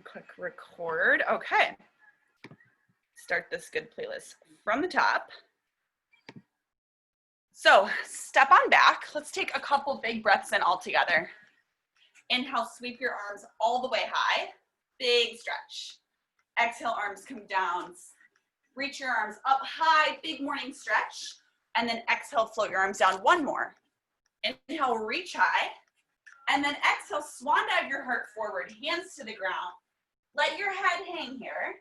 Click record. Okay. Start this good playlist from the top. So step on back. Let's take a couple big breaths in all together. Inhale, sweep your arms all the way high. Big stretch. Exhale, arms come down. Reach your arms up high, big morning stretch. And then exhale, float your arms down one more. Inhale, reach high. And then exhale, swan dive your heart forward, hands to the ground. Let your head hang here.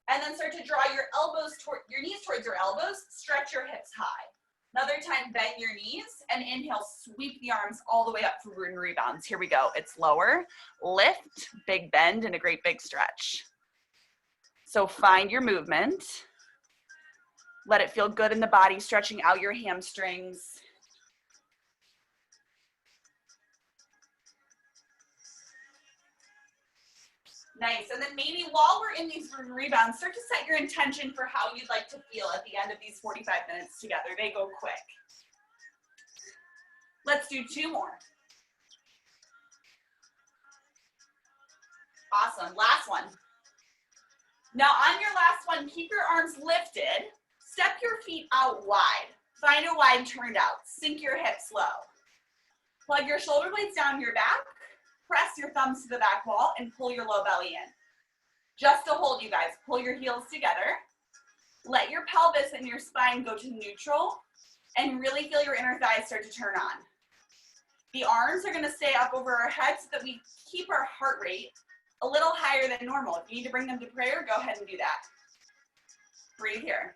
And then start to draw your knees towards your elbows. Stretch your hips high. Another time, bend your knees. And inhale, sweep the arms all the way up for root and rebounds. Here we go. It's lower, lift, big bend, and a great big stretch. So find your movement. Let it feel good in the body, stretching out your hamstrings. Nice, and then maybe while we're in these rebounds, start to set your intention for how you'd like to feel at the end of these 45 minutes together. They go quick. Let's do 2 more. Awesome, last one. Now on your last one, keep your arms lifted. Step your feet out wide. Find a wide turned out. Sink your hips low. Plug your shoulder blades down your back. Press your thumbs to the back wall and pull your low belly in. Just to hold, you guys, pull your heels together. Let your pelvis and your spine go to neutral and really feel your inner thighs start to turn on. The arms are gonna stay up over our heads so that we keep our heart rate a little higher than normal. If you need to bring them to prayer, go ahead and do that. Breathe here.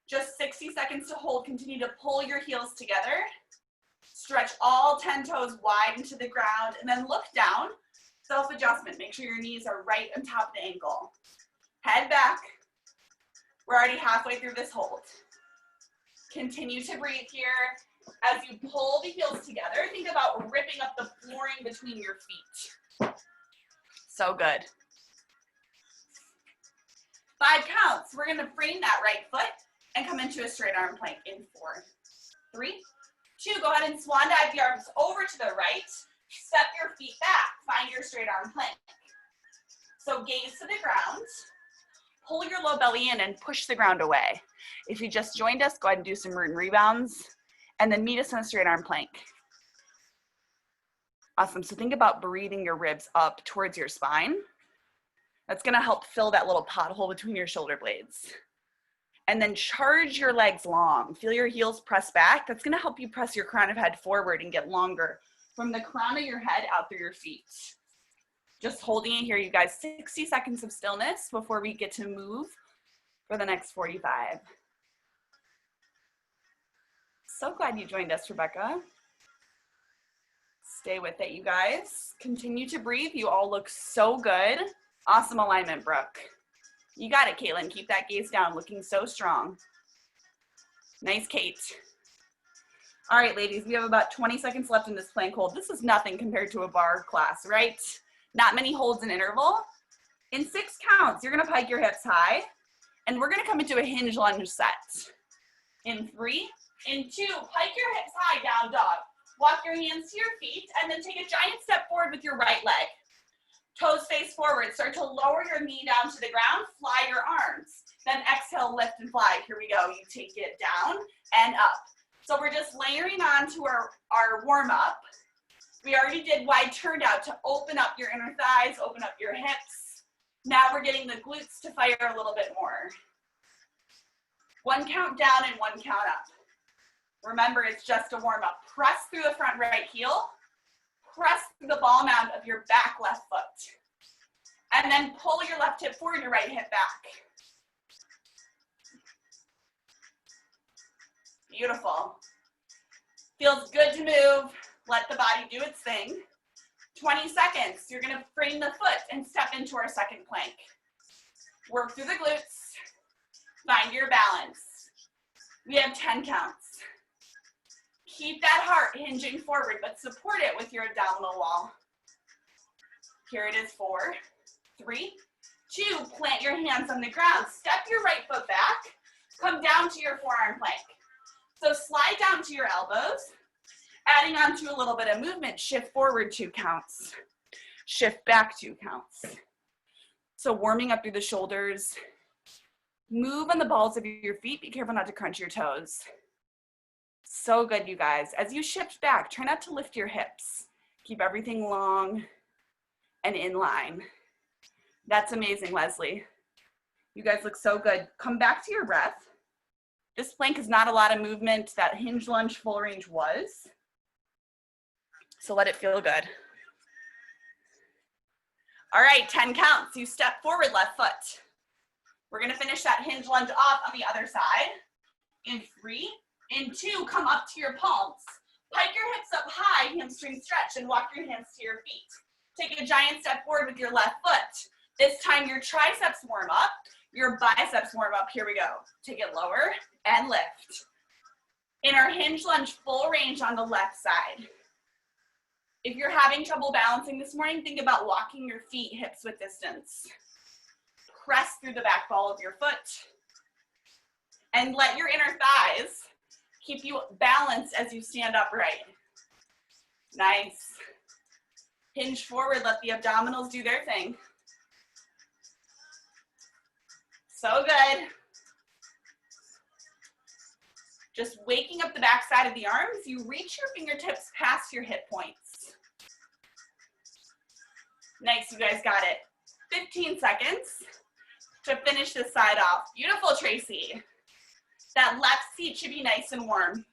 Just 60 seconds to hold. Continue to pull your heels together. Stretch all 10 toes wide into the ground and then look down. Self-adjustment. Make sure your knees are right on top of the ankle. Head back. We're already halfway through this hold. Continue to breathe here. As you pull the heels together, think about ripping up the flooring between your feet. So good. 5 counts. We're going to frame that right foot and come into a straight arm plank in 4, 3, 2, go ahead and swan dive the arms over to the right. Step your feet back. Find your straight arm plank. So gaze to the ground. Pull your low belly in and push the ground away. If you just joined us, go ahead and do some root and rebounds. And then meet us in a straight arm plank. Awesome. So think about breathing your ribs up towards your spine. That's going to help fill that little pothole between your shoulder blades. And then charge your legs long. Feel your heels press back. That's gonna help you press your crown of head forward and get longer from the crown of your head out through your feet. Just holding it here, you guys. 60 seconds of stillness before we get to move for the next 45. So glad you joined us, Rebecca. Stay with it, you guys. Continue to breathe. You all look so good. Awesome alignment, Brooke. You got it, Caitlin. Keep that gaze down, looking so strong. Nice, Kate. All right, ladies, we have about 20 seconds left in this plank hold. This is nothing compared to a bar class, right? Not many holds in interval. In 6 counts, you're gonna pike your hips high, and we're gonna come into a hinge lunge set. In 3, in 2, pike your hips high, down dog. Walk your hands to your feet, and then take a giant step forward with your right leg. Toes face forward. Start to lower your knee down to the ground. Fly your arms. Then exhale, lift and fly. Here we go. You take it down and up. So we're just layering on to our warm-up. We already did wide turned out to open up your inner thighs, open up your hips. Now we're getting the glutes to fire a little bit more. 1 count down and 1 count up. Remember, it's just a warm-up. Press through the front right heel. Press through the ball mount of your back left foot. And then pull your left hip forward, your right hip back. Beautiful. Feels good to move. Let the body do its thing. 20 seconds. You're going to frame the foot and step into our second plank. Work through the glutes. Find your balance. We have 10 counts. Keep that heart hinging forward, but support it with your abdominal wall. Here it is, 4, 3, 2. Plant your hands on the ground. Step your right foot back. Come down to your forearm plank. So slide down to your elbows. Adding on to a little bit of movement, shift forward 2 counts. Shift back 2 counts. So warming up through the shoulders. Move on the balls of your feet. Be careful not to crunch your toes. So good, you guys. As you shift back, try not to lift your hips. Keep everything long and in line. That's amazing, Leslie. You guys look so good. Come back to your breath. This plank is not a lot of movement. That hinge lunge full range was. So let it feel good. All right, 10 counts. You step forward, left foot. We're gonna finish that hinge lunge off on the other side. In 3, in 2, come up to your palms. Pike your hips up high, hamstring stretch, and walk your hands to your feet. Take a giant step forward with your left foot. This time your triceps warm up, your biceps warm up. Here we go. Take it lower and lift. In our hinge lunge, full range on the left side. If you're having trouble balancing this morning, think about walking your feet hips width distance. Press through the back ball of your foot. And let your inner thighs keep you balanced as you stand upright. Nice. Hinge forward, let the abdominals do their thing. So good. Just waking up the back side of the arms, you reach your fingertips past your hip points. Nice, you guys got it. 15 seconds to finish this side off. Beautiful, Tracy. That left seat should be nice and warm.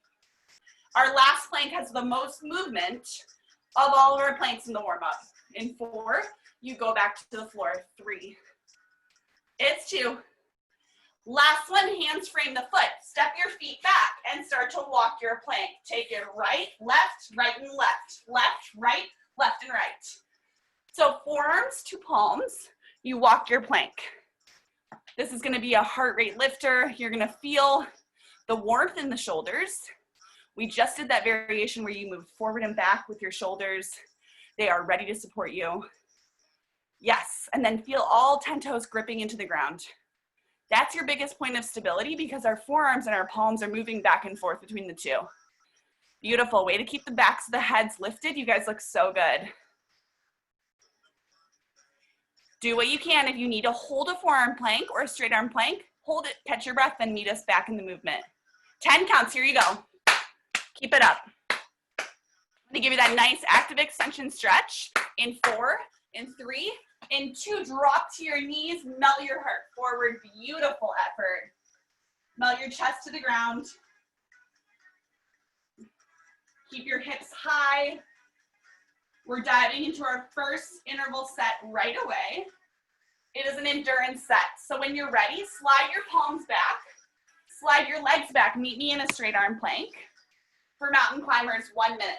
Our last plank has the most movement of all of our planks in the warm-up. In 4, you go back to the floor. 3. It's 2. Last one, hands frame the foot. Step your feet back and start to walk your plank. Take it right, and left. Left, right, left, and right. So forearms to palms, you walk your plank. This is gonna be a heart rate lifter. You're gonna feel the warmth in the shoulders. We just did that variation where you moved forward and back with your shoulders. They are ready to support you. Yes, and then feel all 10 toes gripping into the ground. That's your biggest point of stability because our forearms and our palms are moving back and forth between the two. Beautiful, way to keep the backs of the heads lifted. You guys look so good. Do what you can. If you need to hold a forearm plank or a straight arm plank, hold it, catch your breath, then meet us back in the movement. 10 counts, here you go. Keep it up. I'm gonna give you that nice active extension stretch. In 4, in 3, in 2, drop to your knees, melt your heart forward, beautiful effort. Melt your chest to the ground. Keep your hips high. We're diving into our first interval set right away. It is an endurance set. So when you're ready, slide your palms back, slide your legs back. Meet me in a straight arm plank. For mountain climbers, 1 minute.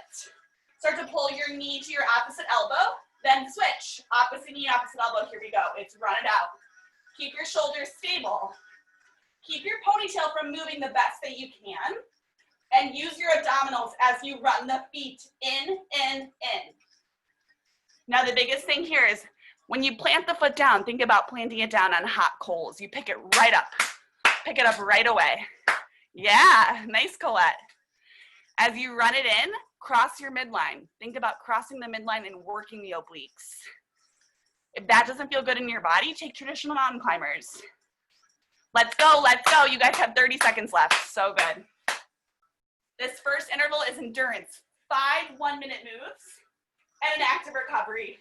Start to pull your knee to your opposite elbow, then switch. Opposite knee, opposite elbow, here we go. It's run it out. Keep your shoulders stable. Keep your ponytail from moving the best that you can. And use your abdominals as you run the feet in. Now the biggest thing here is when you plant the foot down, think about planting it down on hot coals. You pick it right up. Pick it up right away. Yeah, nice, Colette. As you run it in, cross your midline. Think about crossing the midline and working the obliques. If that doesn't feel good in your body, take traditional mountain climbers. Let's go, let's go. You guys have 30 seconds left. So good. This first interval is endurance. 5 1-minute moves and an active recovery.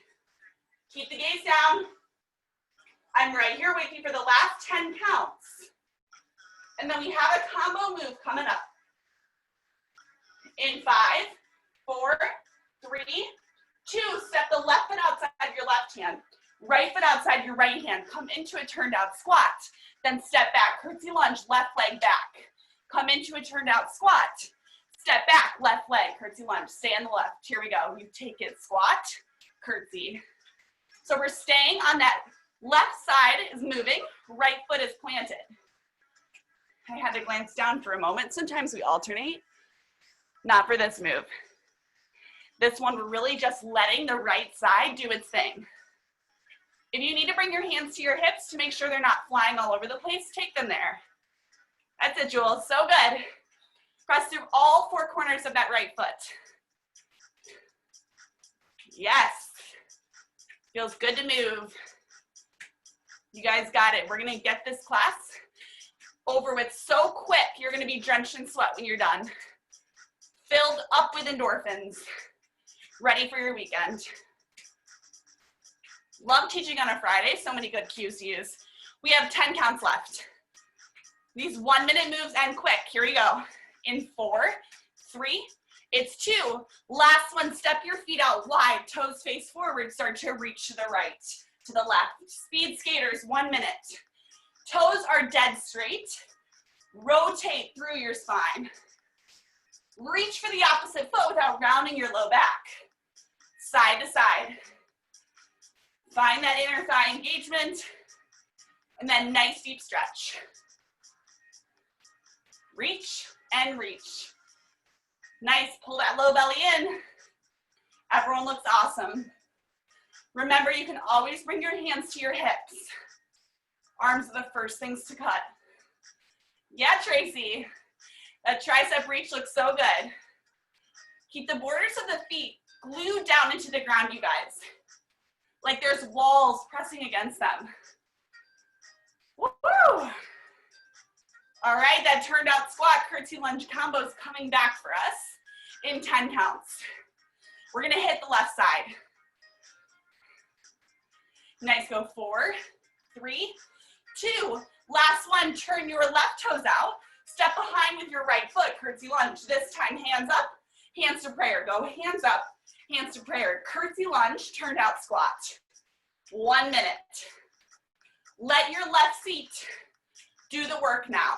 Keep the gaze down. I'm right here with you for the last 10 counts. And then we have a combo move coming up. In 5, 4, 3, 2, step the left foot outside your left hand. Right foot outside your right hand. Come into a turned out squat. Then step back, curtsy lunge, left leg back. Come into a turned out squat. Step back, left leg, curtsy lunge. Stay on the left. Here we go. You take it, squat, curtsy. So we're staying on that left side is moving, right foot is planted. I had to glance down for a moment. Sometimes we alternate. Not for this move. This one, we're really just letting the right side do its thing. If you need to bring your hands to your hips to make sure they're not flying all over the place, take them there. That's it, Jules. So good. Press through all 4 corners of that right foot. Yes. Feels good to move. You guys got it. We're gonna get this class over with so quick, you're gonna be drenched in sweat when you're done. Filled up with endorphins, ready for your weekend. Love teaching on a Friday, so many good cues to use. We have 10 counts left. These 1-minute moves end quick. Here we go. In 4, 3, it's 2. Last one, step your feet out wide, toes face forward, start to reach to the right, to the left. Speed skaters, 1 minute. Toes are dead straight. Rotate through your spine. Reach for the opposite foot without rounding your low back. Side to side. Find that inner thigh engagement. And then nice deep stretch. Reach and reach. Nice, pull that low belly in. Everyone looks awesome. Remember, you can always bring your hands to your hips. Arms are the first things to cut. Yeah, Tracy. That tricep reach looks so good. Keep the borders of the feet glued down into the ground, you guys. Like there's walls pressing against them. Woo! All right, that turned out squat curtsy lunge combo is coming back for us in 10 counts. We're gonna hit the left side. Nice, go 4, 3, 2. Last one, turn your left toes out. Step behind with your right foot, curtsy lunge. This time, hands up, hands to prayer. Go hands up, hands to prayer. Curtsy lunge, turned out squat. 1 minute. Let your left feet do the work now.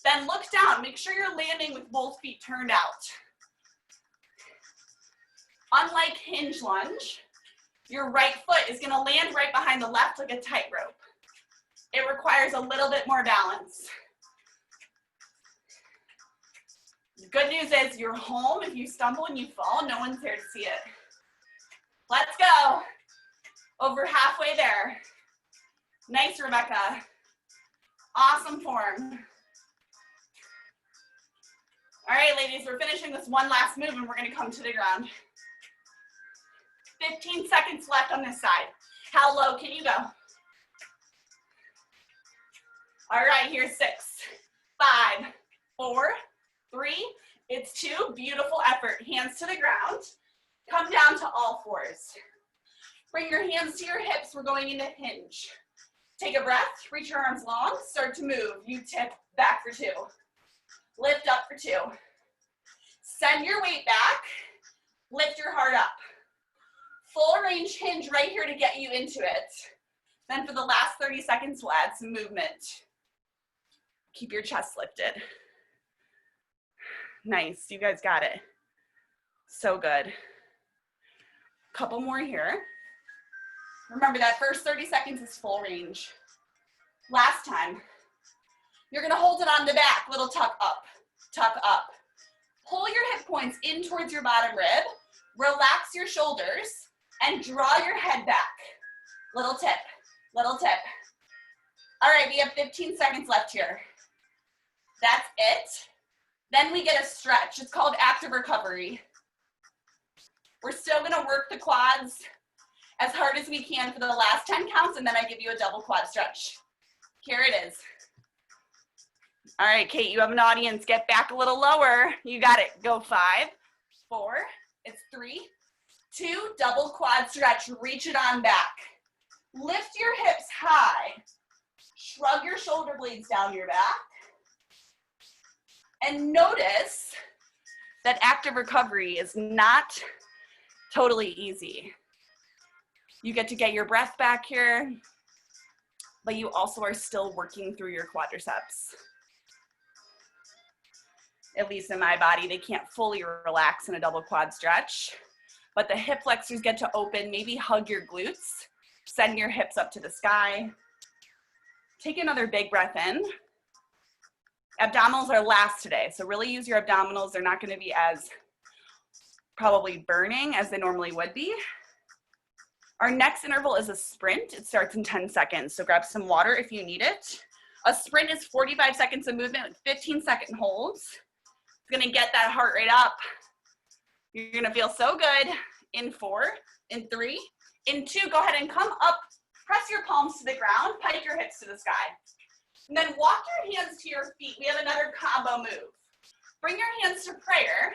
Then look down, make sure you're landing with both feet turned out. Unlike hinge lunge, your right foot is gonna land right behind the left like a tightrope. It requires a little bit more balance. The good news is you're home. If you stumble and you fall, no one's there to see it. Let's go. Over halfway there. Nice, Rebecca. Awesome form. All right, ladies, we're finishing this one last move and we're gonna come to the ground. 15 seconds left on this side. How low can you go? All right, here's 6, 5, 4, 3, it's 2. Beautiful effort. Hands to the ground. Come down to all fours. Bring your hands to your hips. We're going into hinge. Take a breath. Reach your arms long. Start to move. You tip back for 2. Lift up for 2. Send your weight back. Lift your heart up. Full range hinge right here to get you into it. Then for the last 30 seconds, we'll add some movement. Keep your chest lifted. Nice, you guys got it. So good. Couple more here. Remember that first 30 seconds is full range. Last time. You're gonna hold it on the back, little tuck up, tuck up. Pull your hip points in towards your bottom rib, relax your shoulders, and draw your head back. Little tip, little tip. All right, we have 15 seconds left here. That's it. Then we get a stretch. It's called active recovery. We're still gonna work the quads as hard as we can for the last 10 counts, and then I give you a double quad stretch. Here it is. All right, Kate, you have an audience. Get back a little lower. You got it. Go 5, 4, it's 3, 2, double quad stretch. Reach it on back. Lift your hips high. Shrug your shoulder blades down your back. And notice that active recovery is not totally easy. You get to get your breath back here, but you also are still working through your quadriceps. At least in my body, they can't fully relax in a double quad stretch, but the hip flexors get to open, maybe hug your glutes, send your hips up to the sky. Take another big breath in. Abdominals are last today, so really use your abdominals. They're not gonna be as probably burning as they normally would be. Our next interval is a sprint. It starts in 10 seconds, so grab some water if you need it. A sprint is 45 seconds of movement with 15-second holds. It's gonna get that heart rate up. You're gonna feel so good. In 4, in 3, in 2, go ahead and come up. Press your your palms to the ground, pike your hips to the sky. And then walk your hands to your feet. We have another combo move. Bring your hands to prayer.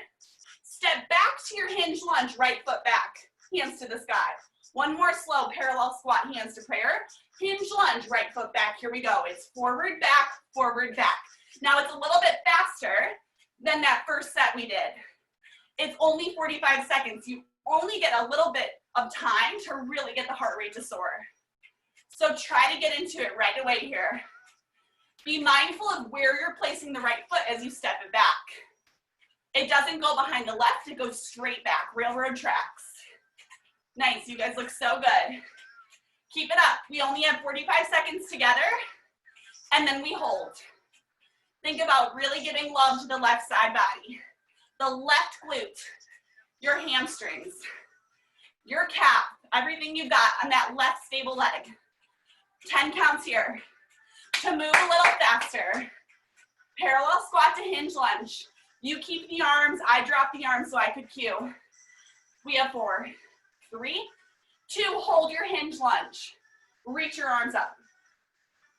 Step back to your hinge lunge, right foot back, hands to the sky. One more slow parallel squat, hands to prayer. Hinge lunge, right foot back. Here we go. It's forward, back, forward, back. Now it's a little bit faster than that first set we did. It's only 45 seconds. You only get a little bit of time to really get the heart rate to soar. So try to get into it right away here. Be mindful of where you're placing the right foot as you step it back. It doesn't go behind the left, it goes straight back, railroad tracks. Nice, you guys look so good. Keep it up. We only have 45 seconds together, and then we hold. Think about really giving love to the left side body. The left glute, your hamstrings, your calf, everything you've got on that left stable leg. 10 counts here. To move a little faster, parallel squat to hinge lunge. You keep the arms, I drop the arms so I could cue. We have 4, 3, 2, hold your hinge lunge. Reach your arms up.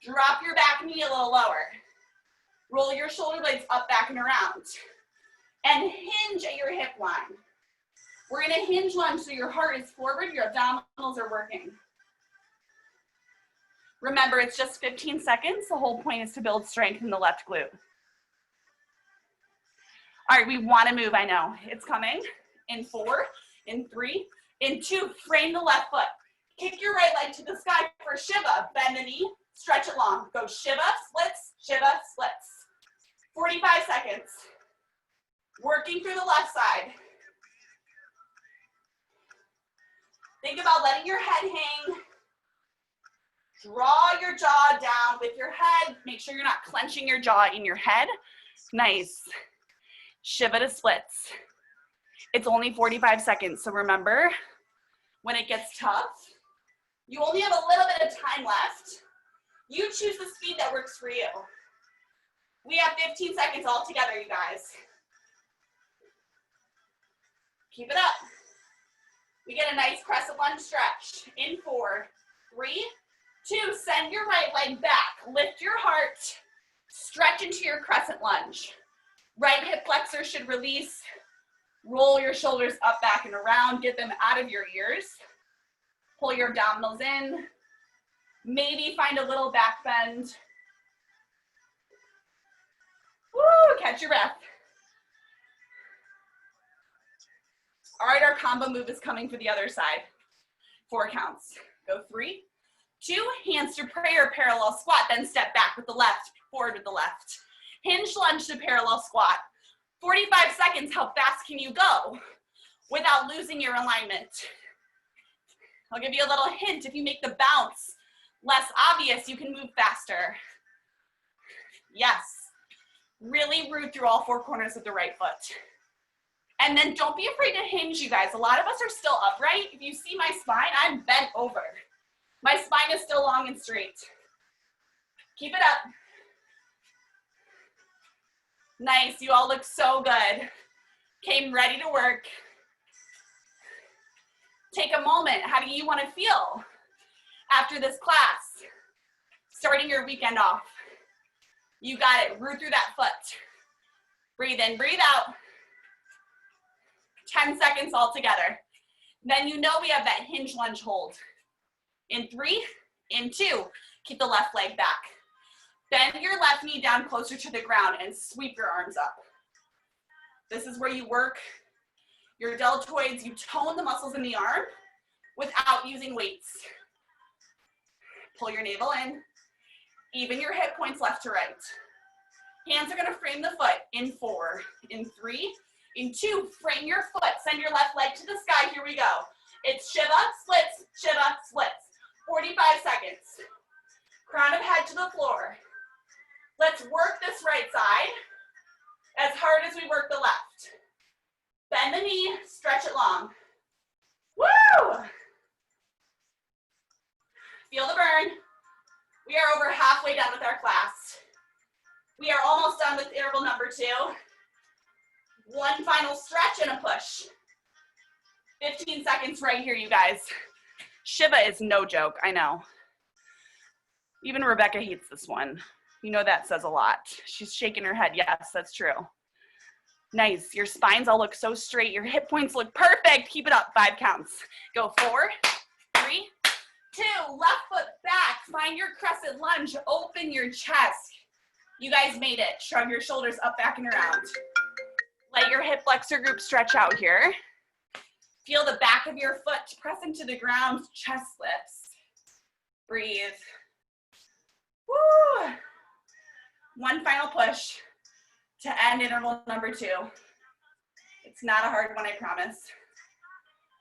Drop your back knee a little lower. Roll your shoulder blades up, back, and around. And hinge at your hip line. We're gonna hinge lunge so your heart is forward, your abdominals are working. Remember, it's just 15 seconds. The whole point is to build strength in the left glute. All right, we wanna move, I know. It's coming. In 4, in 3, in 2, frame the left foot. Kick your right leg to the sky for Shiva. Bend the knee, stretch it long. Go Shiva, splits, Shiva, splits. 45 seconds. Working through the left side. Think about letting your head hang. Draw your jaw down with your head. Make sure you're not clenching your jaw in your head. Nice. Shiva to splits. It's only 45 seconds, so remember, when it gets tough, you only have a little bit of time left. You choose the speed that works for you. We have 15 seconds all together, you guys. Keep it up. We get a nice crescent lunge stretch. In 4, 3, 2, send your right leg back. Lift your heart. Stretch into your crescent lunge. Right hip flexor should release. Roll your shoulders up, back, and around. Get them out of your ears. Pull your abdominals in. Maybe find a little back bend. Woo, catch your breath. All right, our combo move is coming for the other side. 4 counts. Go 3, 2, hands to prayer, parallel squat, then step back with the left, forward with the left. Hinge lunge to parallel squat. 45 seconds, how fast can you go without losing your alignment? I'll give you a little hint. If you make the bounce less obvious, you can move faster. Yes. Really root through all 4 corners of the right foot. And then don't be afraid to hinge, you guys. A lot of us are still upright. If you see my spine, I'm bent over. My spine is still long and straight. Keep it up. Nice, you all look so good. Came ready to work. Take a moment. How do you want to feel after this class? Starting your weekend off. You got it. Root through that foot. Breathe in, breathe out. 10 seconds all together. Then you know we have that hinge lunge hold. In 3, in 2, keep the left leg back. Bend your left knee down closer to the ground and sweep your arms up. This is where you work your deltoids. You tone the muscles in the arm without using weights. Pull your navel in. Even your hip points left to right. Hands are gonna frame the foot in 4, in 3, in 2, frame your foot. Send your left leg to the sky. Here we go. It's Shiva, splits, Shiva, splits. 45 seconds. Crown of head to the floor. Let's work this right side as hard as we work the left. Bend the knee, stretch it long. Woo! Feel the burn. We are over halfway done with our class. We are almost done with interval number 2. One final stretch and a push. 15 seconds right here, you guys. Shiva is no joke, I know. Even Rebecca hates this one. You know that says a lot. She's shaking her head. Yes, that's true. Nice. Your spines all look so straight. Your hip points look perfect. Keep it up. 5 counts. Go 4, 3, 2. Left foot back. Find your crescent lunge. Open your chest. You guys made it. Shrug your shoulders up, back, and around. Let your hip flexor group stretch out here. Feel the back of your foot press into the ground. Chest lifts. Breathe. Woo. One final push to end interval number 2. It's not a hard one, I promise.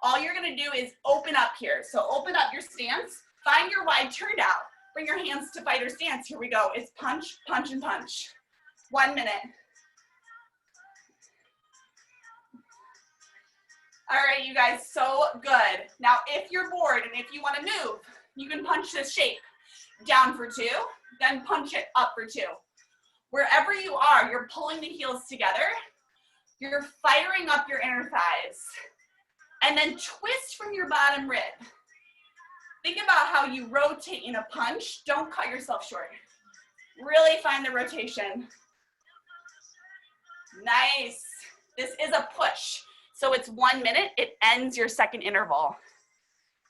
All you're gonna do is open up here. So open up your stance, find your wide turned out, bring your hands to fighter stance. Here we go. It's punch, punch, and punch. 1 minute. All right, you guys, so good. Now, if you're bored and if you wanna move, you can punch this shape. Down for 2, then punch it up for 2. Wherever you are, you're pulling the heels together. You're firing up your inner thighs. And then twist from your bottom rib. Think about how you rotate in a punch. Don't cut yourself short. Really find the rotation. Nice. This is a push. So it's 1 minute. It ends your second interval.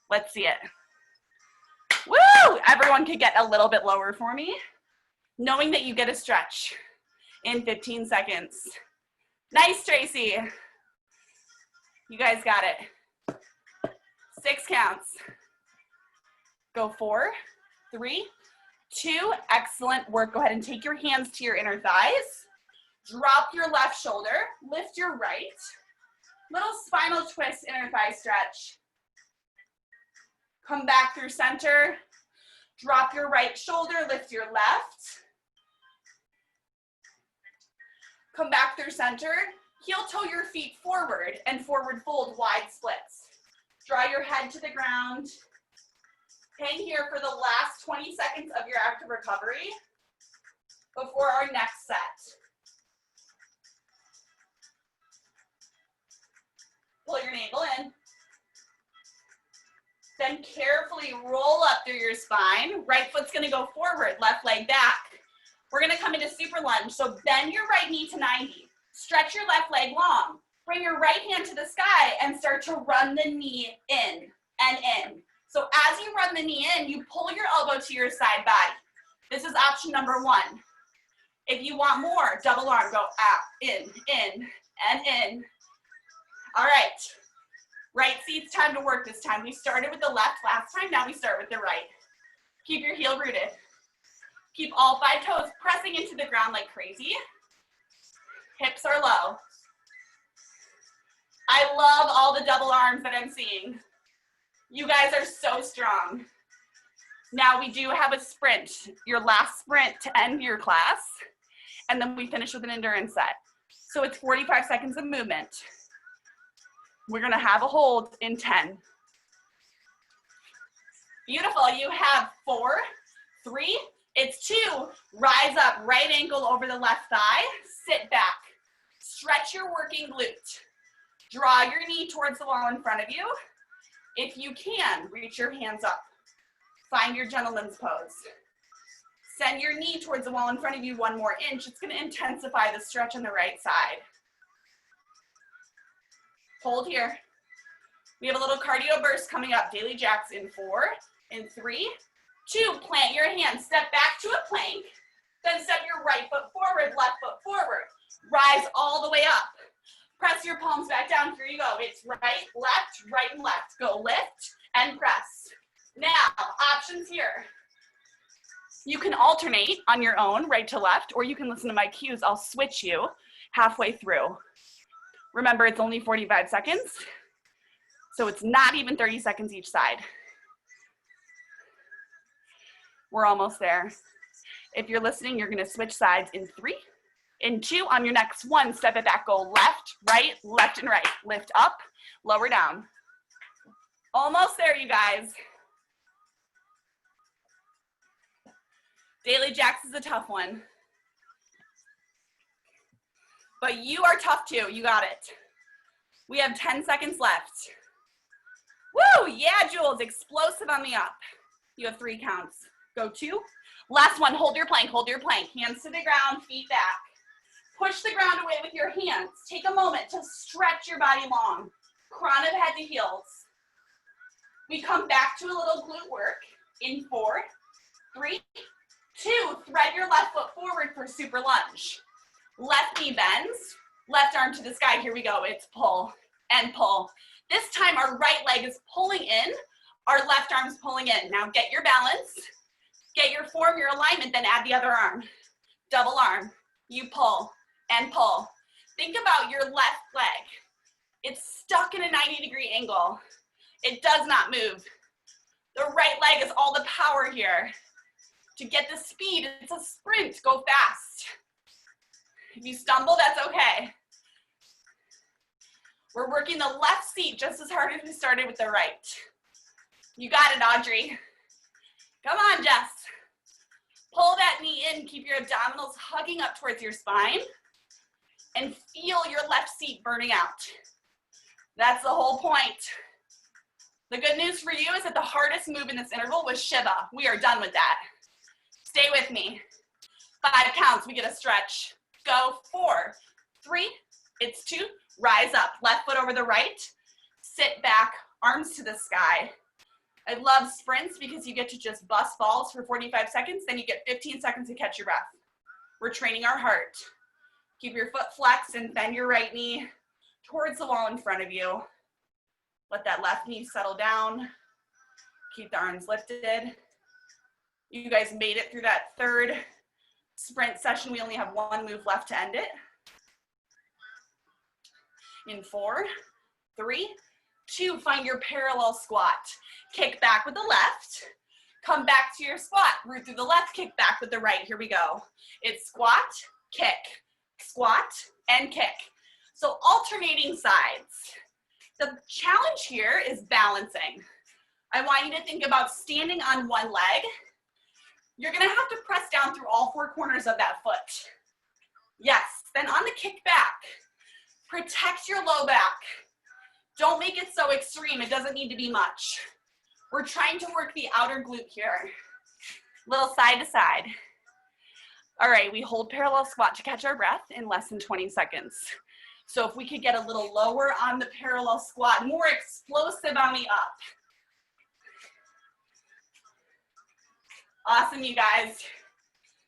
Let's see it. Woo! Everyone could get a little bit lower for me. Knowing that you get a stretch in 15 seconds. Nice, Tracy. You guys got it. 6 counts. Go 4, 3, 2. Excellent work. Go ahead and take your hands to your inner thighs. Drop your left shoulder. Lift your right. Little spinal twist, inner thigh stretch. Come back through center. Drop your right shoulder. Lift your left. Come back through center. Heel toe your feet forward and forward fold, wide splits. Draw your head to the ground. Hang here for the last 20 seconds of your active recovery before our next set. Pull your navel in. Then carefully roll up through your spine. Right foot's gonna go forward, left leg back. We're gonna come into super lunge. So bend your right knee to 90. Stretch your left leg long. Bring your right hand to the sky and start to run the knee in and in. So as you run the knee in, you pull your elbow to your side body. This is option number 1. If you want more, double arm, go out, in, and in. All right, right seat's time to work this time. We started with the left last time, now we start with the right. Keep your heel rooted. Keep all 5 toes pressing into the ground like crazy. Hips are low. I love all the double arms that I'm seeing. You guys are so strong. Now we do have a sprint, your last sprint to end your class, and then we finish with an endurance set. So it's 45 seconds of movement. We're gonna have a hold in 10. Beautiful, you have 4, 3, it's 2. Rise up, right ankle over the left thigh, sit back. Stretch your working glute. Draw your knee towards the wall in front of you. If you can, reach your hands up. Find your gentleman's pose. Send your knee towards the wall in front of you 1 more inch. It's gonna intensify the stretch on the right side. Hold here. We have a little cardio burst coming up. Daily jacks in 4, in 3, 2. Plant your hands. Step back to a plank. Then step your right foot forward, left foot forward. Rise all the way up. Press your palms back down. Here you go. It's right, and left. Go lift and press. Now, options here. You can alternate on your own, right to left, or you can listen to my cues. I'll switch you halfway through. Remember, it's only 45 seconds, so it's not even 30 seconds each side. We're almost there. If you're listening, you're gonna switch sides in 3, in 2. On your next 1, step it back, go left, and right. Lift up, lower down. Almost there, you guys. Daily jacks is a tough one. But you are tough too, you got it. We have 10 seconds left. Woo, yeah, Jules, explosive on the up. You have 3 counts. Go 2. Last one, hold your plank, hands to the ground, feet back. Push the ground away with your hands. Take a moment to stretch your body long, crown of head to heels. We come back to a little glute work in 4, 3, 2. Thread your left foot forward for super lunge. Left knee bends, left arm to the sky. Here we go. It's pull and pull. This time our right leg is pulling in, our left arm is pulling in. Now get your balance, get your form, your alignment, then add the other arm. Double arm. You pull and pull. Think about your left leg. It's stuck in a 90-degree angle. It does not move. The right leg is all the power here. To get the speed, it's a sprint. Go fast. If you stumble, that's okay. We're working the left seat just as hard as we started with the right. You got it, Audrey. Come on, Jess. Pull that knee in, keep your abdominals hugging up towards your spine, and feel your left seat burning out. That's the whole point. The good news for you is that the hardest move in this interval was Shiva. We are done with that. Stay with me. 5 counts, we get a stretch. Go 4, 3, it's 2, rise up. Left foot over the right, sit back, arms to the sky. I love sprints because you get to just bust balls for 45 seconds, then you get 15 seconds to catch your breath. We're training our heart. Keep your foot flexed and bend your right knee towards the wall in front of you. Let that left knee settle down. Keep the arms lifted. You guys made it through that 3rd sprint session. We only have 1 move left to end it. In 4, 3, 2, find your parallel squat. Kick back with the left. Come back to your squat. Root through the left, kick back with the right. Here we go. It's squat, squat, and kick. So alternating sides. The challenge here is balancing. I want you to think about standing on one leg. You're gonna have to press down through all 4 corners of that foot. Yes, then on the kick back, protect your low back. Don't make it so extreme, it doesn't need to be much. We're trying to work the outer glute here. Little side to side. All right, we hold parallel squat to catch our breath in less than 20 seconds. So if we could get a little lower on the parallel squat, more explosive on the up. Awesome, you guys.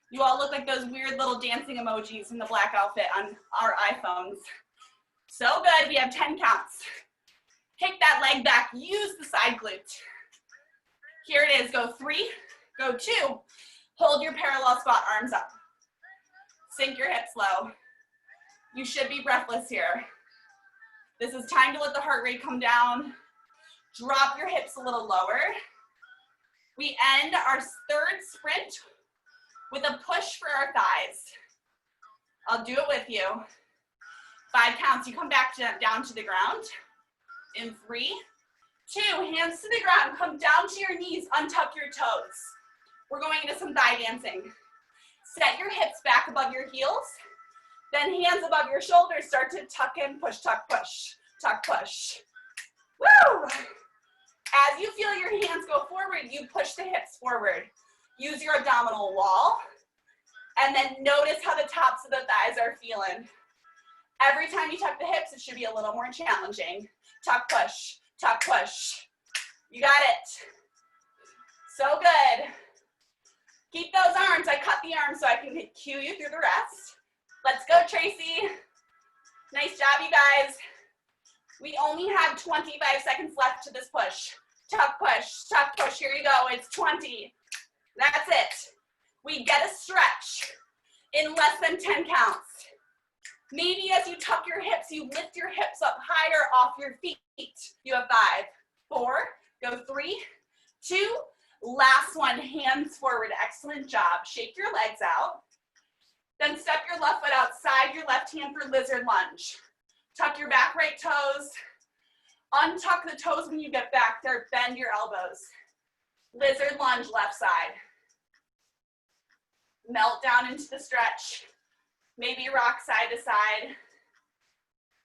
You all look like those weird little dancing emojis in the black outfit on our iPhones. So good, we have 10 counts. Kick that leg back, use the side glute. Here it is, go 3, go 2. Hold your parallel squat, arms up. Sink your hips low. You should be breathless here. This is time to let the heart rate come down. Drop your hips a little lower. We end our 3rd sprint with a push for our thighs. I'll do it with you. 5 counts, you come back down to the ground. In 3, 2, hands to the ground, come down to your knees, untuck your toes. We're going into some thigh dancing. Set your hips back above your heels, then hands above your shoulders, start to tuck in, push, tuck, push, tuck, push. Woo! As you feel your hands go forward, you push the hips forward. Use your abdominal wall, and then notice how the tops of the thighs are feeling. Every time you tuck the hips, it should be a little more challenging. Tuck, push, tuck, push. You got it. So good. Keep those arms. I cut the arms so I can cue you through the rest. Let's go, Tracy. Nice job, you guys. We only have 25 seconds left to this push. Tuck, push. Here you go. It's 20. That's it. We get a stretch in less than 10 counts. Maybe as you tuck your hips, you lift your hips up higher off your feet. You have 5, 4, go 3, 2, last one, hands forward. Excellent job. Shake your legs out. Then step your left foot outside your left hand for lizard lunge. Tuck your back right toes. Untuck the toes when you get back there. Bend your elbows. Lizard lunge left side. Melt down into the stretch. Maybe rock side to side.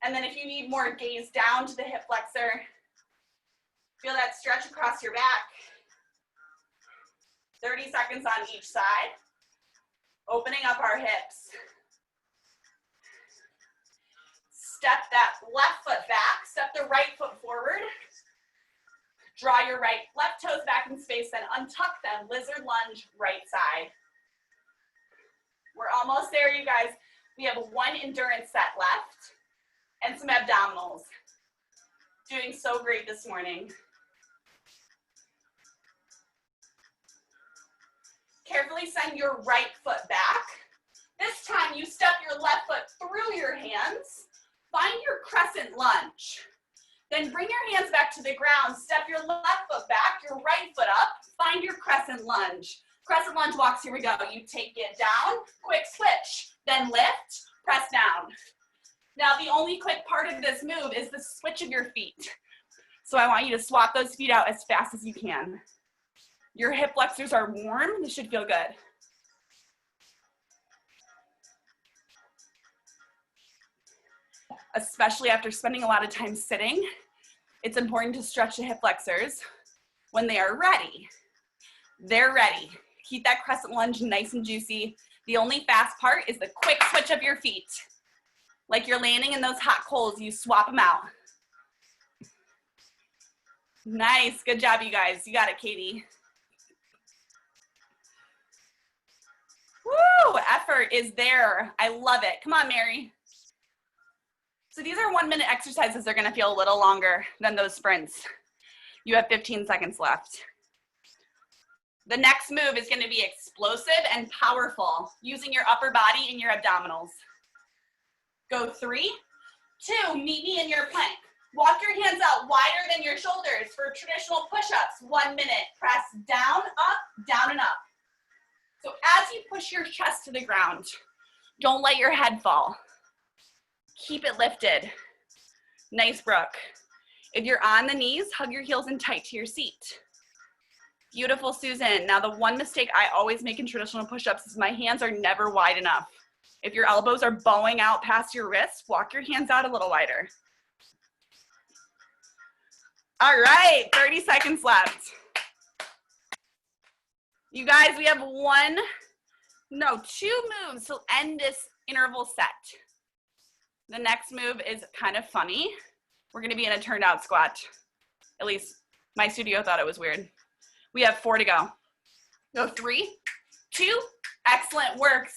And then if you need more, gaze down to the hip flexor. Feel that stretch across your back. 30 seconds on each side. Opening up our hips. Step that left foot back, step the right foot forward. Draw your left toes back in space, then untuck them, lizard lunge, right side. We're almost there, you guys. We have one endurance set left and some abdominals. Doing so great this morning. Carefully send your right foot back. This time you step your left foot through your hands. Find your crescent lunge. Then bring your hands back to the ground. Step your left foot back, your right foot up. Find your crescent lunge. Crescent lunge walks, here we go. You take it down, quick switch. Then lift, press down. Now the only quick part of this move is the switch of your feet. So I want you to swap those feet out as fast as you can. Your hip flexors are warm, this should feel good. Especially after spending a lot of time sitting, it's important to stretch the hip flexors. When they are ready, they're ready. Keep that crescent lunge nice and juicy. The only fast part is the quick switch of your feet. Like you're landing in those hot coals, you swap them out. Nice, good job you guys. You got it, Katie. Woo, effort is there. I love it. Come on, Mary. So these are 1 minute exercises. They're gonna feel a little longer than those sprints. You have 15 seconds left. The next move is gonna be explosive and powerful, using your upper body and your abdominals. Go 3, 2, meet me in your plank. Walk your hands out wider than your shoulders for traditional push-ups. 1 minute, press down, down, and up. So as you push your chest to the ground, don't let your head fall. Keep it lifted. Nice, Brooke. If you're on the knees, hug your heels in tight to your seat. Beautiful, Susan. Now the one mistake I always make in traditional push-ups is my hands are never wide enough. If your elbows are bowing out past your wrists, walk your hands out a little wider. All right, 30 seconds left. You guys, we have 2 moves to end this interval set. The next move is kind of funny. We're gonna be in a turned out squat. At least my studio thought it was weird. We have 4 to go. Go 3, 2, excellent work.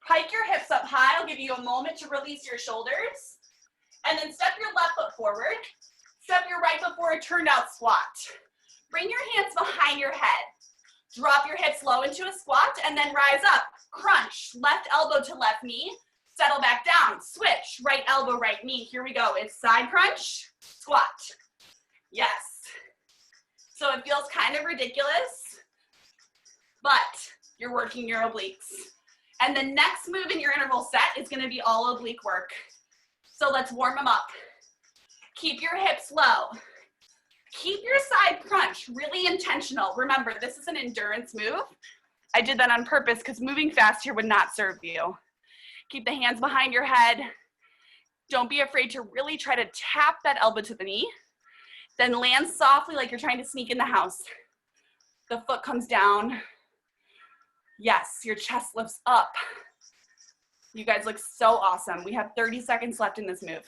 Hike your hips up high. I'll give you a moment to release your shoulders. And then step your left foot forward. Step your right foot forward, turned out squat. Bring your hands behind your head. Drop your hips low into a squat and then rise up. Crunch, left elbow to left knee. Settle back down, switch, right elbow, right knee. Here we go, it's side crunch, squat. Yes. So it feels kind of ridiculous, but you're working your obliques. And the next move in your interval set is gonna be all oblique work. So let's warm them up. Keep your hips low. Keep your side crunch really intentional. Remember, this is an endurance move. I did that on purpose because moving fast here would not serve you. Keep the hands behind your head. Don't be afraid to really try to tap that elbow to the knee. Then land softly like you're trying to sneak in the house. The foot comes down. Yes, your chest lifts up. You guys look so awesome. We have 30 seconds left in this move.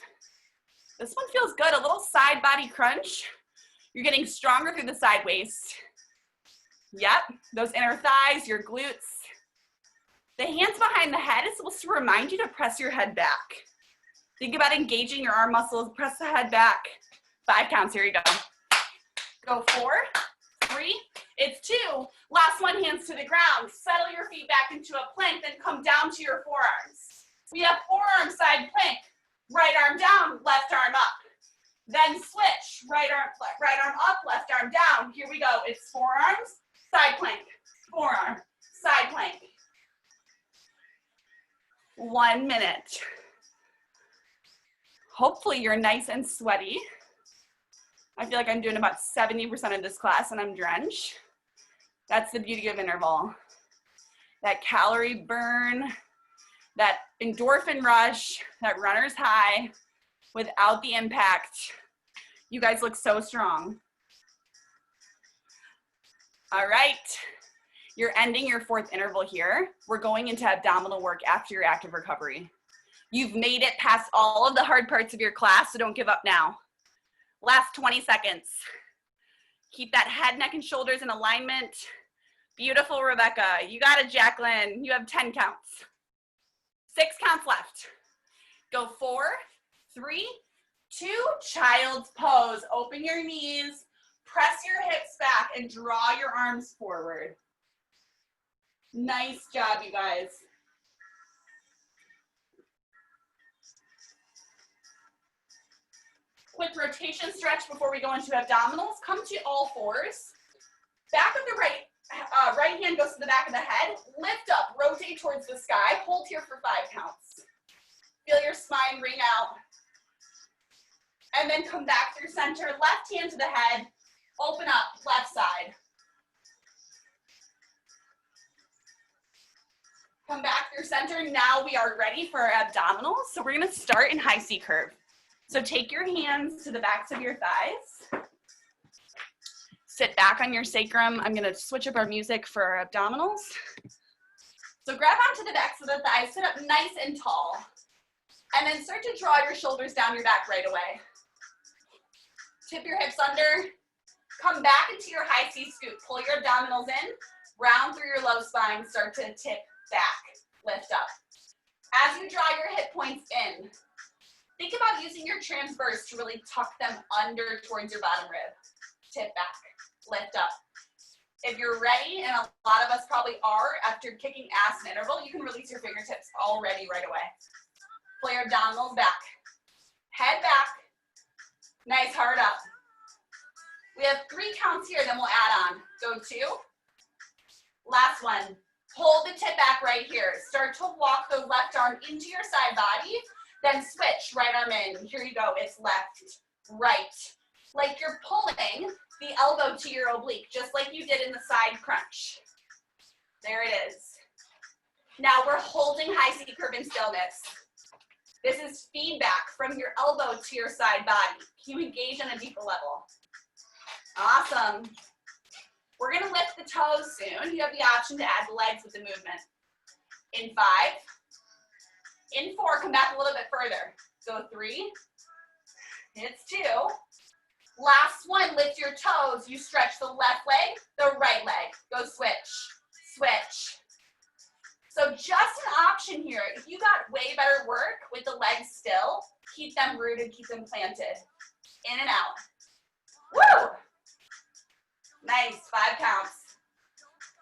This one feels good, a little side body crunch. You're getting stronger through the side waist. Yep, those inner thighs, your glutes. The hands behind the head is supposed to remind you to press your head back. Think about engaging your arm muscles, press the head back. 5 counts, here you go. Go 4, 3, it's 2. Last one, hands to the ground. Settle your feet back into a plank, then come down to your forearms. We have forearm side plank. Right arm down, left arm up. Then switch, right arm up, left arm down. Here we go, it's forearms, side plank, forearm, side plank. 1 minute. Hopefully you're nice and sweaty. I feel like I'm doing about 70% of this class and I'm drenched. That's the beauty of interval. That calorie burn, that endorphin rush, that runner's high without the impact. You guys look so strong. All right. You're ending your 4th interval here. We're going into abdominal work after your active recovery. You've made it past all of the hard parts of your class, so don't give up now. Last 20 seconds. Keep that head, neck, and shoulders in alignment. Beautiful, Rebecca. You got it, Jacqueline. You have 10 counts. 6 counts left. Go 4, 3, 2, child's pose. Open your knees, press your hips back, and draw your arms forward. Nice job, you guys. Quick rotation stretch before we go into abdominals. Come to all fours. Back of the right hand goes to the back of the head. Lift up, rotate towards the sky. Hold here for 5 counts. Feel your spine ring out. And then come back through center. Left hand to the head. Open up, left side. Come back through center. Now we are ready for our abdominals. So we're gonna start in high C curve. So take your hands to the backs of your thighs. Sit back on your sacrum. I'm gonna switch up our music for our abdominals. So grab onto the backs of the thighs, sit up nice and tall. And then start to draw your shoulders down your back right away. Tip your hips under. Come back into your high C scoop. Pull your abdominals in, round through your low spine, start to tip back, lift up. As you draw your hip points in, think about using your transverse to really tuck them under towards your bottom rib. Tip back, lift up. If you're ready, and a lot of us probably are after kicking ass in interval, you can release your fingertips already right away. Pull your abdominals back. Head back. Nice, hard up. We have 3 counts here, then we'll add on. Go 2. Last one. Hold the tip back right here. Start to walk the left arm into your side body, then switch, right arm in. Here you go, it's left, right. Like you're pulling the elbow to your oblique, just like you did in the side crunch. There it is. Now we're holding high C curve in stillness. This is feedback from your elbow to your side body. Can you engage on a deeper level? Awesome. We're gonna lift the toes soon. You have the option to add the legs with the movement. In 5, in 4, come back a little bit further. Go 3, it's 2. Last one, lift your toes. You stretch the left leg, the right leg. Go switch, switch. So just an option here. If you got way better work with the legs still, keep them rooted, keep them planted. In and out. Woo! Nice, 5 counts.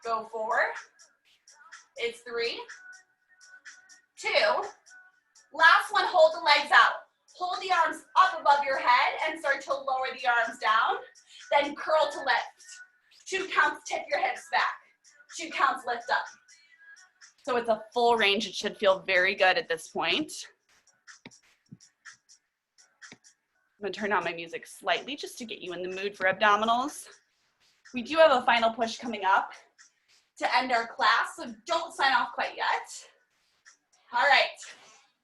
Go 4. It's 3, 2. Last one, hold the legs out. Hold the arms up above your head and start to lower the arms down. Then curl to lift. 2 counts, tip your hips back. 2 counts, lift up. So it's a full range. It should feel very good at this point. I'm gonna turn down my music slightly just to get you in the mood for abdominals. We do have a final push coming up to end our class, so don't sign off quite yet. All right,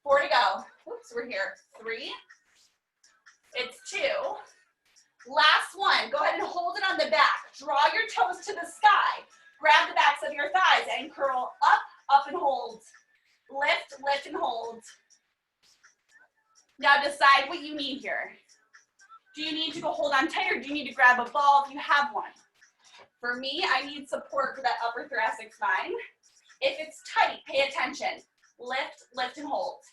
4 to go. Oops, we're here. 3, it's 2. Last one, go ahead and hold it on the back. Draw your toes to the sky. Grab the backs of your thighs and curl up, up and hold. Lift, lift and hold. Now decide what you need here. Do you need to go hold on tight or do you need to grab a ball if you have one? For me, I need support for that upper thoracic spine. If it's tight, pay attention. Lift, lift and hold.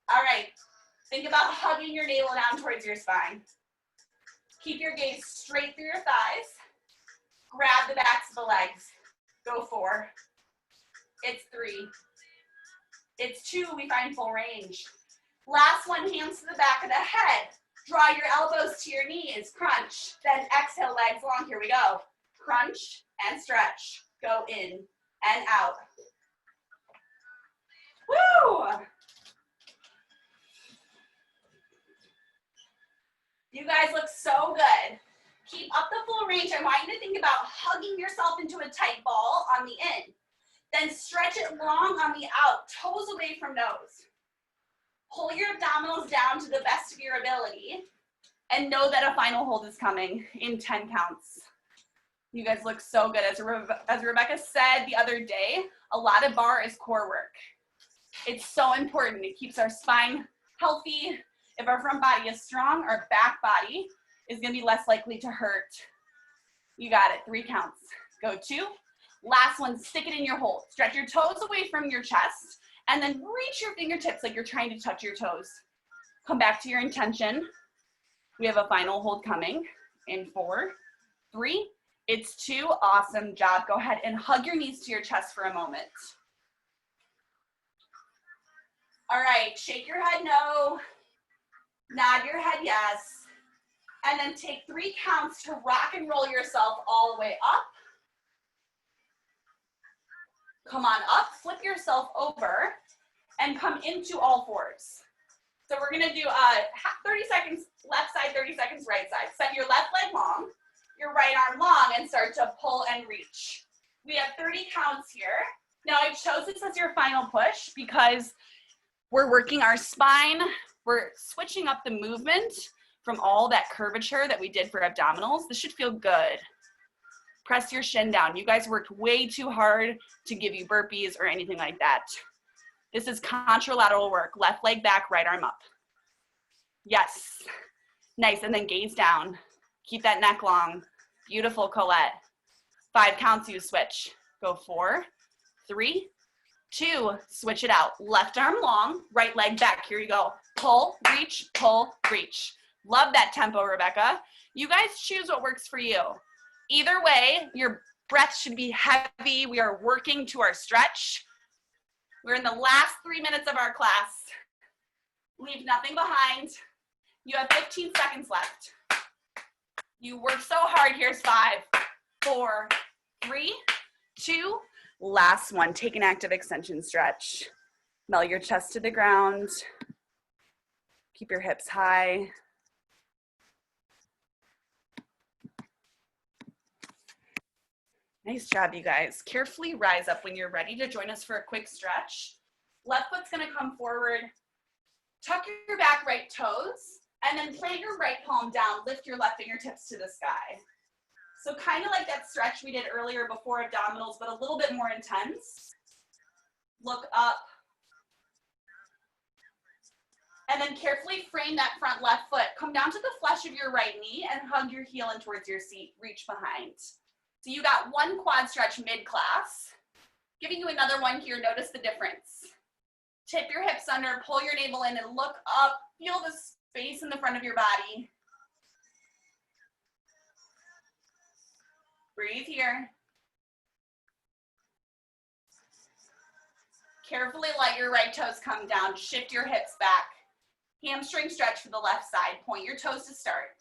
All right, think about hugging your navel down towards your spine. Keep your gaze straight through your thighs. Grab the backs of the legs. Go 4. It's 3. It's 2, we find full range. Last one, hands to the back of the head. Draw your elbows to your knees, crunch. Then exhale, legs long, here we go. Crunch and stretch. Go in and out. Woo! You guys look so good. Keep up the full range. I want you to think about hugging yourself into a tight ball on the in. Then stretch it long on the out, toes away from nose. Pull your abdominals down to the best of your ability and know that a final hold is coming in 10 counts. You guys look so good. As Rebecca said the other day, a lot of bar is core work. It's so important. It keeps our spine healthy. If our front body is strong, our back body is gonna be less likely to hurt. You got it, 3 counts. Go 2. Last one, stick it in your hold. Stretch your toes away from your chest and then reach your fingertips like you're trying to touch your toes. Come back to your intention. We have a final hold coming in 4, 3, it's 2, awesome job. Go ahead and hug your knees to your chest for a moment. All right, shake your head no, nod your head yes, and then take 3 counts to rock and roll yourself all the way up. Come on up, flip yourself over, and come into all fours. So we're gonna do 30 seconds left side, 30 seconds right side. Set your left leg long, your right arm long, and start to pull and reach. We have 30 counts here. Now I chose this as your final push because we're working our spine. We're switching up the movement from all that curvature that we did for abdominals. This should feel good. Press your shin down. You guys worked way too hard to give you burpees or anything like that. This is contralateral work. Left leg back, right arm up. Yes. Nice, and then gaze down. Keep that neck long. Beautiful, Colette. 5 counts, you switch. Go 4, 3, 2, switch it out. Left arm long, right leg back. Here you go. Pull, reach. Love that tempo, Rebecca. You guys choose what works for you. Either way, your breath should be heavy. We are working to our stretch. We're in the last 3 minutes of our class. Leave nothing behind. You have 15 seconds left. You worked so hard. Here's 5, 4, 3, 2, last one. Take an active extension stretch. Melt your chest to the ground. Keep your hips high. Nice job, you guys. Carefully rise up when you're ready to join us for a quick stretch. Left foot's gonna come forward. Tuck your back right toes, and then plant your right palm down. Lift your left fingertips to the sky. So kind of like that stretch we did earlier before abdominals, but a little bit more intense. Look up. And then carefully frame that front left foot. Come down to the flesh of your right knee and hug your heel in towards your seat. Reach behind. So you got 1 quad stretch mid-class. Giving you another one here, notice the difference. Tip your hips under, pull your navel in, and look up. Feel the space in the front of your body. Breathe here. Carefully let your right toes come down. Shift your hips back. Hamstring stretch for the left side. Point your toes to start.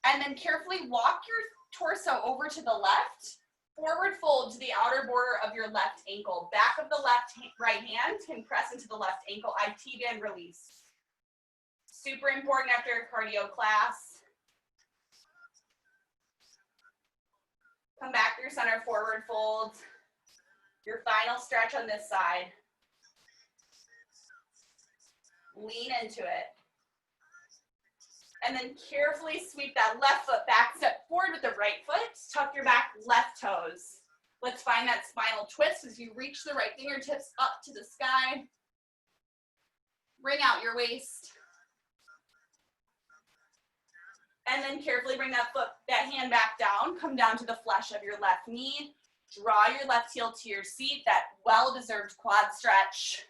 And then carefully walk your torso over to the left. Forward fold to the outer border of your left ankle. Back of the right hand can press into the left ankle. IT band release. Super important after a cardio class. Come back through center, forward fold. Your final stretch on this side. Lean into it. And then carefully sweep that left foot back, step forward with the right foot, tuck your back left toes. Let's find that spinal twist as you reach the right fingertips up to the sky. Bring out your waist. And then carefully bring that hand back down, come down to the flesh of your left knee. Draw your left heel to your seat, that well-deserved quad stretch.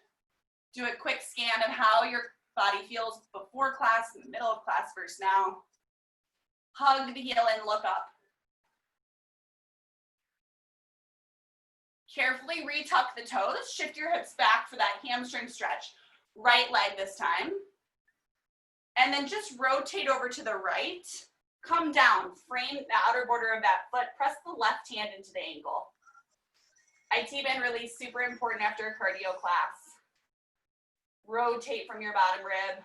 Do a quick scan of how your body feels before class, in the middle of class, versus now. Hug the heel and look up. Carefully retuck the toes, shift your hips back for that hamstring stretch. Right leg this time. And then just rotate over to the right. Come down, frame the outer border of that foot, press the left hand into the ankle. IT band release, super important after a cardio class. Rotate from your bottom rib.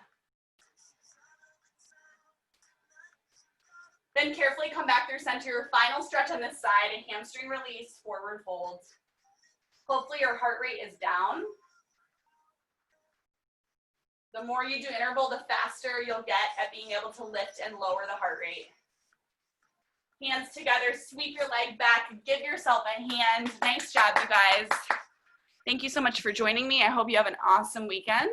Then carefully come back through center, your final stretch on this side, a hamstring release, forward fold. Hopefully your heart rate is down. The more you do interval, the faster you'll get at being able to lift and lower the heart rate. Hands together, sweep your leg back, give yourself a hand. Nice job, you guys. Thank you so much for joining me. I hope you have an awesome weekend.